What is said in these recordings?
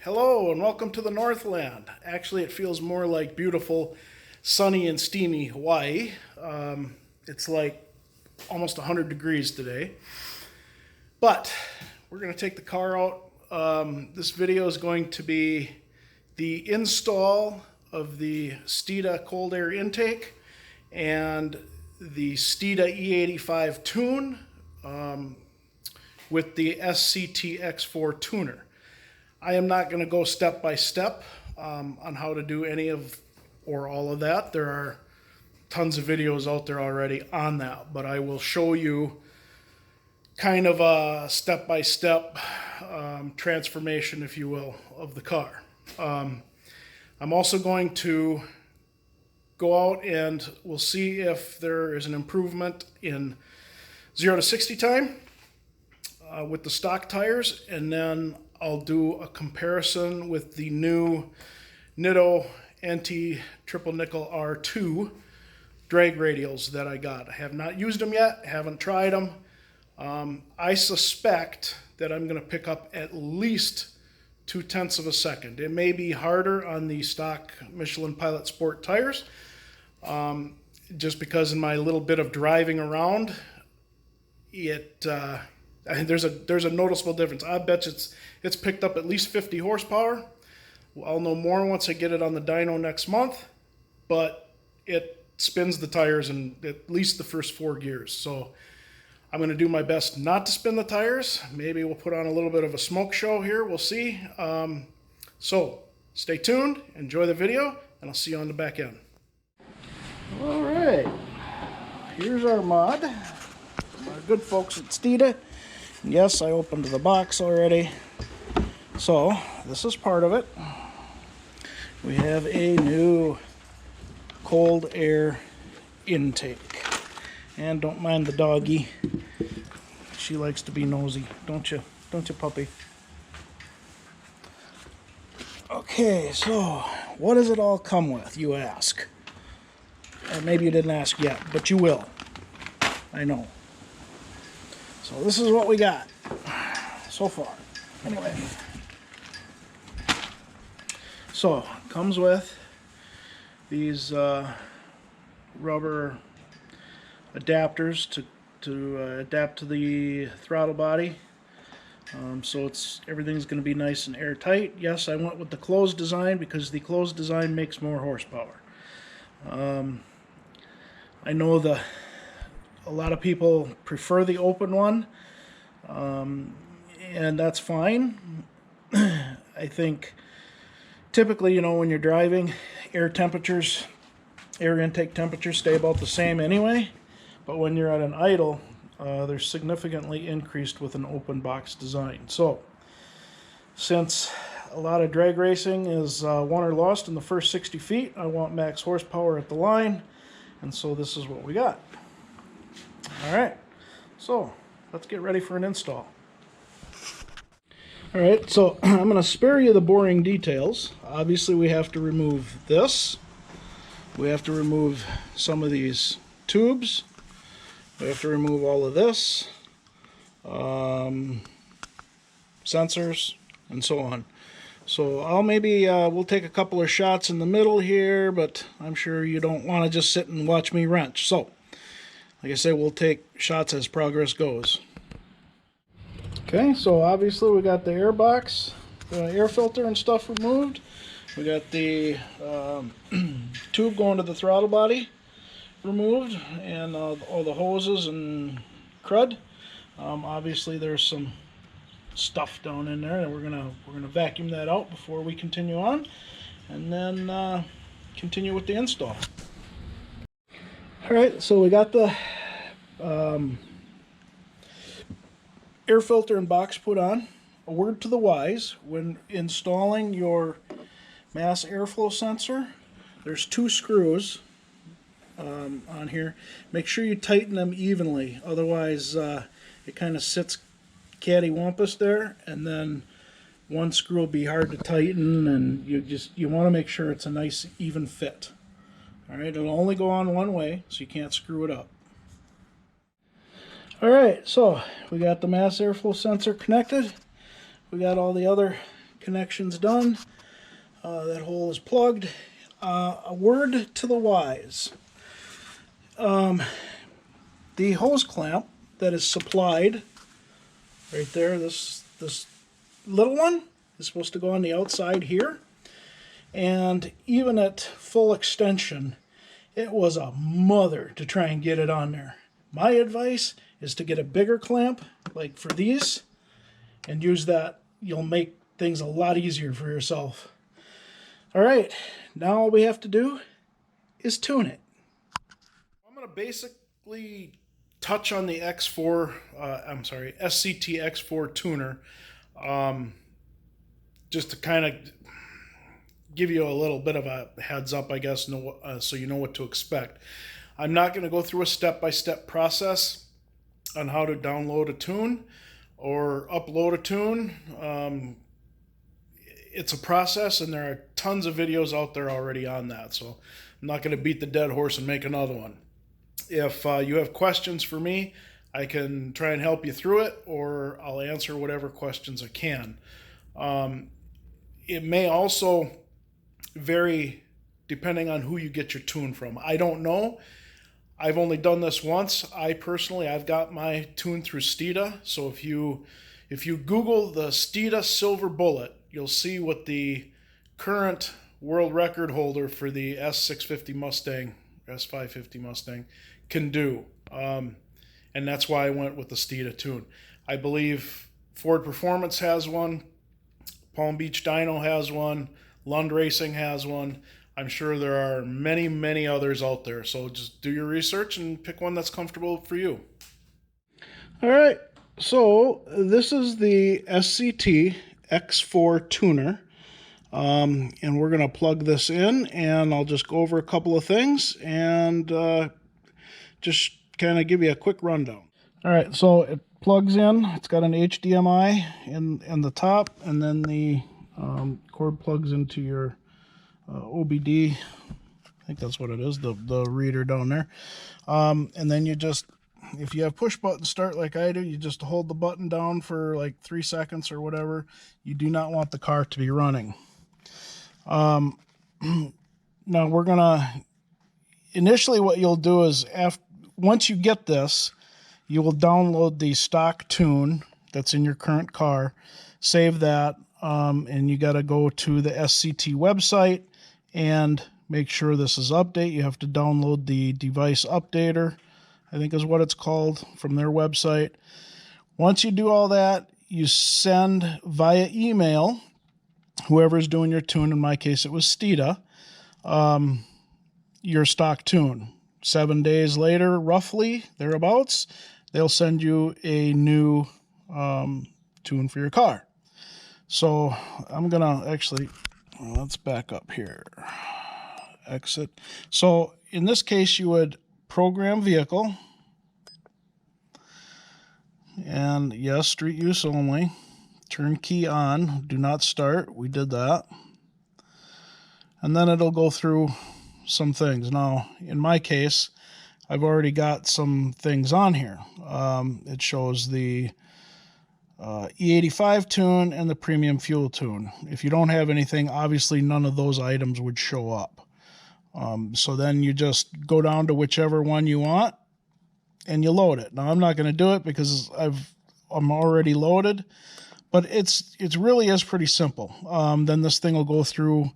Hello and welcome to the Northland. Actually, it feels more like beautiful, sunny and steamy Hawaii. It's like almost 100 degrees today. But we're going to take the car out. This video is going to be the install of the Steeda cold air intake and the Steeda E85 tune with the SCT X4 tuner. I am not going to go step by step on how to do any of or all of that. There are tons of videos out there already on that, but I will show you kind of a step-by-step transformation, if you will, of the car. I'm also going to go out and we'll see if there is an improvement in 0 to 60 time with the stock tires, and then I'll do a comparison with the new Nitto NT Triple Nickel R2 drag radials that I got. I have not used them yet, haven't tried them. I suspect that I'm going to pick up at least 0.2 of a second. It may be harder on the stock Michelin Pilot Sport tires, just because in my little bit of driving around, I think there's a noticeable difference. I bet it's picked up at least 50 horsepower. I'll know more once I get it on the dyno next month, but it spins the tires in at least the first 4 gears. So I'm going to do my best not to spin the tires. Maybe we'll put on a little bit of a smoke show here. We'll see. So stay tuned, enjoy the video, and I'll see you on the back end. All right, here's our mod. Our good folks at Steeda. Yes, I opened the box already. So this is part of it. We have a new cold air intake. And don't mind the doggy. She likes to be nosy, don't you? Don't you, puppy? Okay, so what does it all come with, you ask? Or maybe you didn't ask yet, but you will. I know. So this is what we got so far. Anyway. So, comes with these rubber adapters to adapt to the throttle body. So everything's going to be nice and airtight. Yes, I went with the closed design because the closed design makes more horsepower. I know a lot of people prefer the open one, and that's fine. I think typically, when you're driving, air intake temperatures stay about the same anyway, but when you're at an idle, they're significantly increased with an open box design. So since a lot of drag racing is won or lost in the first 60 feet, I want max horsepower at the line, and so this is what we got. Alright, so let's get ready for an install. Alright, so I'm going to spare you the boring details. Obviously we have to remove this. We have to remove some of these tubes. We have to remove all of this. Sensors, and so on. So we'll take a couple of shots in the middle here, but I'm sure you don't want to just sit and watch me wrench. So like I said, we'll take shots as progress goes. Okay, so obviously we got the air box, the air filter and stuff removed. We got the tube going to the throttle body removed, and all the hoses and crud. Obviously there's some stuff down in there, and we're gonna vacuum that out before we continue on, and then continue with the install. Alright, so we got the air filter and box put on. A word to the wise: when installing your mass airflow sensor, there's 2 screws on here. Make sure you tighten them evenly, otherwise it kind of sits cattywampus there, and then one screw will be hard to tighten, and you want to make sure it's a nice even fit. Alright, it'll only go on one way, so you can't screw it up. Alright, so we got the mass airflow sensor connected. We got all the other connection's done. That hole is plugged. A word to the wise. The hose clamp that is supplied right there, this little one is supposed to go on the outside here. And even at full extension, it was a mother to try and get it on there. My advice is to get a bigger clamp, like for these, and use that. You'll make things a lot easier for yourself. All right, now all we have to do is tune it. I'm going to basically touch on the SCT X4 tuner, just to kind of give you a little bit of a heads up, I guess, so you know what to expect. I'm not going to go through a step-by-step process on how to download a tune or upload a tune. It's a process, and there are tons of videos out there already on that, so I'm not going to beat the dead horse and make another one. If you have questions for me, I can try and help you through it, or I'll answer whatever questions I can. It may also vary depending on who you get your tune from. I don't know. I've only done this once. I've got my tune through Steeda, so if you Google the Steeda Silver Bullet, you'll see what the current world record holder for the S650 Mustang, S550 Mustang, can do. And that's why I went with the Steeda tune. I believe Ford Performance has one, Palm Beach Dyno has one, Lund Racing has one. I'm sure there are many, many others out there. So just do your research and pick one that's comfortable for you. All right, so this is the SCT X4 tuner, and we're going to plug this in, and I'll just go over a couple of things and just kind of give you a quick rundown. All right, so it plugs in. It's got an HDMI in the top, and then the cord plugs into your OBD. I think that's what it is, the reader down there. And then you just, if you have push button start like I do, you just hold the button down for like 3 seconds or whatever. You do not want the car to be running. Now we're gonna, initially what you'll do is, once you get this, you will download the stock tune that's in your current car, save that, and you got to go to the SCT website and make sure this is update. You have to download the device updater, I think is what it's called, from their website. Once you do all that, you send via email, whoever's doing your tune, in my case it was Steeda, your stock tune. 7 days later, roughly, thereabouts, they'll send you a new tune for your car. So I'm going to actually, let's back up here. Exit. So in this case, you would program vehicle. And yes, street use only. Turn key on. Do not start. We did that. And then it'll go through some things. Now, in my case, I've already got some things on here. It shows the E85 tune and the premium fuel tune. If you don't have anything, obviously none of those items would show up. So then you just go down to whichever one you want and you load it. Now I'm not going to do it because I'm already loaded, but it's really is pretty simple. Then this thing will go through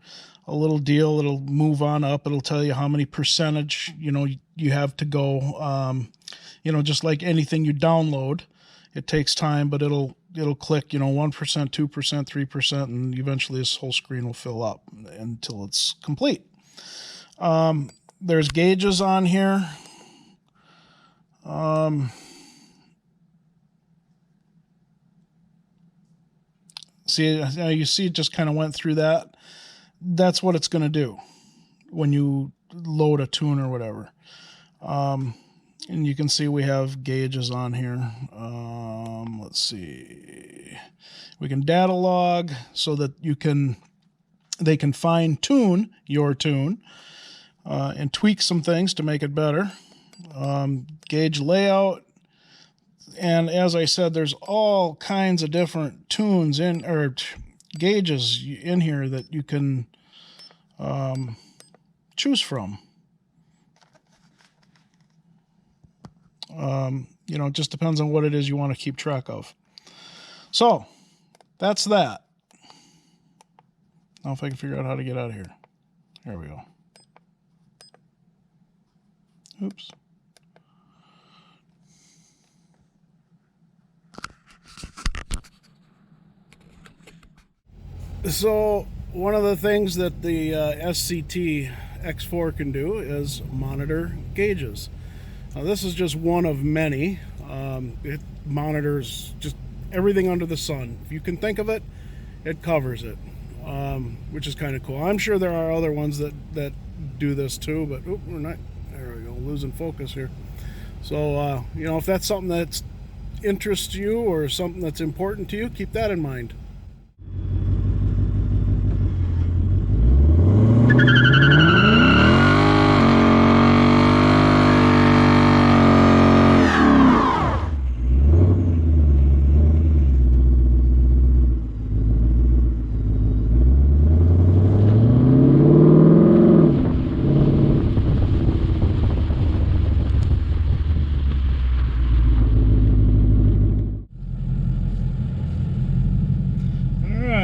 a little deal. It'll move on up. It'll tell you how many percentage, you have to go. Just like anything you download, it takes time, but it'll click, 1%, 2%, 3%, and eventually this whole screen will fill up until it's complete. There's gauges on here. See, you see it just kind of went through that. That's what it's going to do when you load a tune or whatever. And you can see we have gauges on here. Let's see. We can data log so that they can fine tune your tune and tweak some things to make it better. Gauge layout. And as I said, there's all kinds of different tunes gauges in here that you can choose from. You know, it just depends on what it is you want to keep track of. So that's that. Now if I can figure out how to get out of here. There we go. Oops. So one of the things that the SCT X4 can do is monitor gauges. Now this is just one of many. It monitors just everything under the sun. If you can think of it, it covers it, which is kind of cool. I'm sure there are other ones that do this too, but we're not. There we go, losing focus here. So you know, if that's something that interests you or something that's important to you, keep that in mind.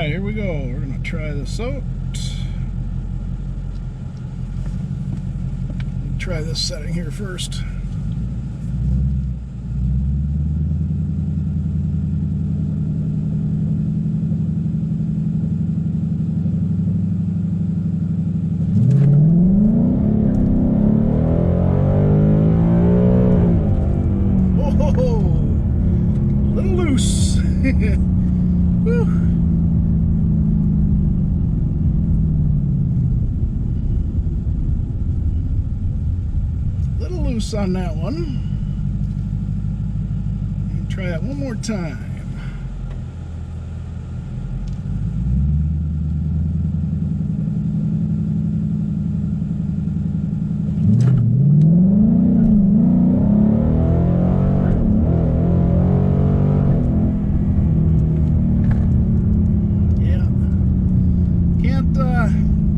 Here we go. We're going to try this out. Try this setting here first. Whoa! A little loose. Whew. Loose on that one. Try that one more time. Yeah.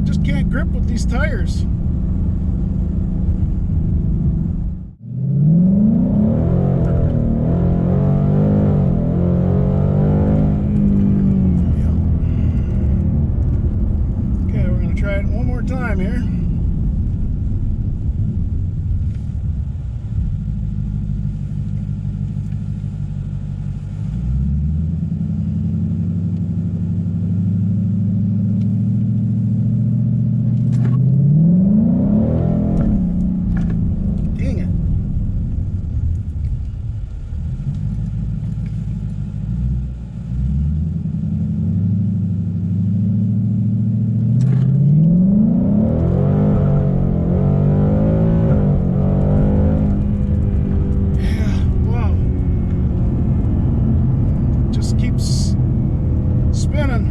Just can't grip with these tires. Try it one more time here. Dang it.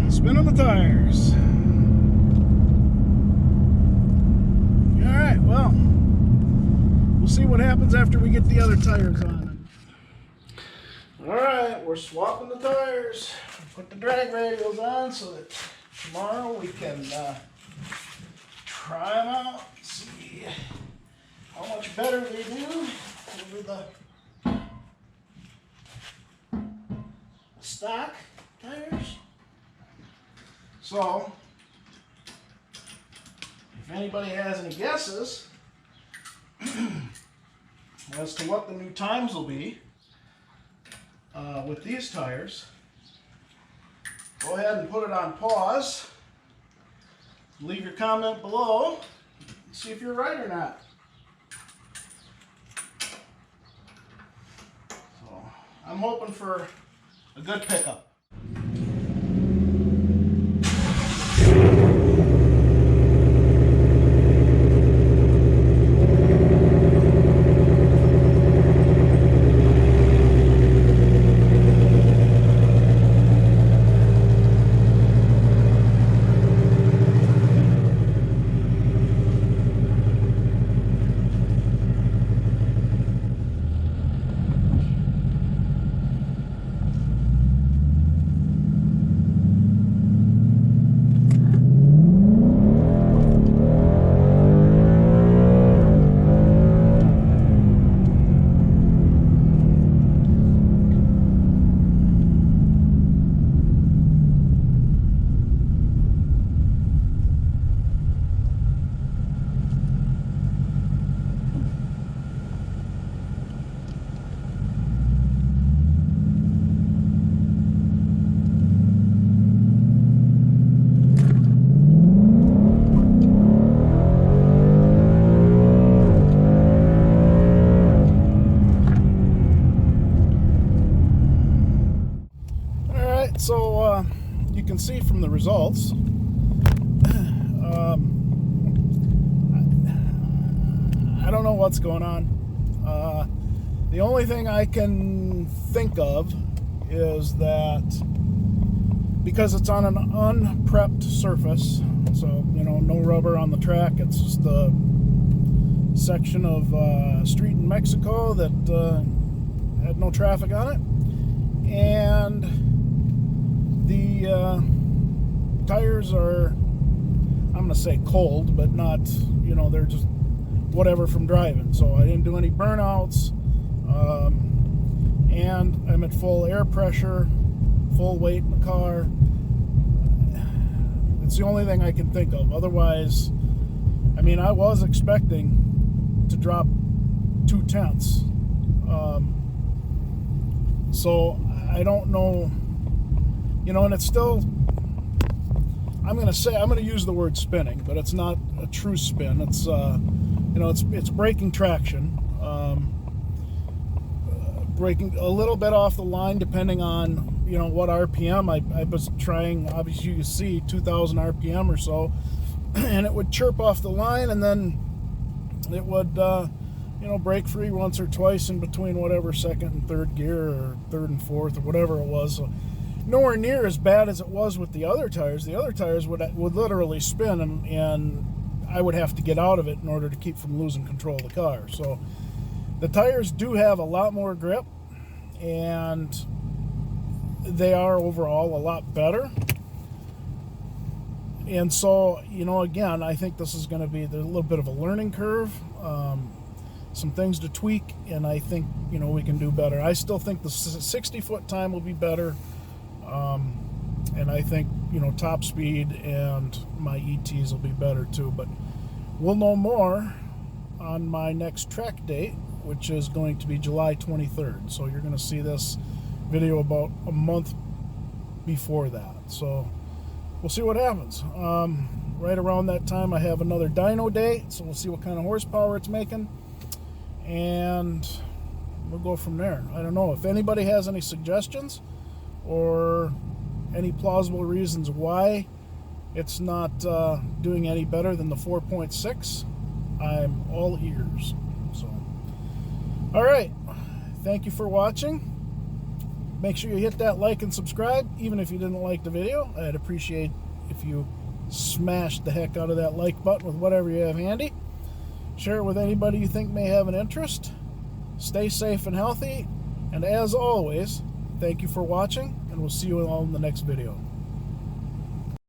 Spinning the tires. Alright, well, we'll see what happens after we get the other tires on. Alright, we're swapping the tires. Put the drag radials on so that tomorrow we can try them out, see how much better they do over the stock tires. So, if anybody has any guesses as to what the new times will be with these tires, go ahead and put it on pause. Leave your comment below and see if you're right or not. So, I'm hoping for a good pickup. can see from the results, I don't know what's going on. The only thing I can think of is that because it's on an unprepped surface, so no rubber on the track, it's just a section of street in Mexico that had no traffic on it, and the tires are, I'm going to say cold, but not, they're just whatever from driving. So I didn't do any burnouts, and I'm at full air pressure, full weight in the car. It's the only thing I can think of. Otherwise, I mean, I was expecting to drop 0.2. So I don't know, and it's still, I'm going to use the word spinning, but it's not a true spin. It's, it's braking traction, braking a little bit off the line depending on, what RPM. I was trying, obviously you can see 2,000 RPM or so, and it would chirp off the line, and then it would, brake free once or twice in between whatever second and third gear, or third and fourth, or whatever it was. So nowhere near as bad as it was with the other tires. The other tires would literally spin, and I would have to get out of it in order to keep from losing control of the car. So the tires do have a lot more grip, and they are overall a lot better. And so, again, I think this is going to be a little bit of a learning curve, some things to tweak, and I think, we can do better. I still think the 60-foot time will be better, and I think, top speed and my ETs will be better too. But we'll know more on my next track date, which is going to be July 23rd. So you're going to see this video about a month before that. So we'll see what happens. Right around that time, I have another dyno day, so we'll see what kind of horsepower it's making, and we'll go from there. I don't know if anybody has any suggestions or any plausible reasons why it's not doing any better than the 4.6. I'm all ears. So, all right, thank you for watching. Make sure you hit that like and subscribe, even if you didn't like the video. I'd appreciate if you smash the heck out of that like button with whatever you have handy. Share it with anybody you think may have an interest. Stay safe and healthy. And as always, thank you for watching, and we'll see you all in the next video.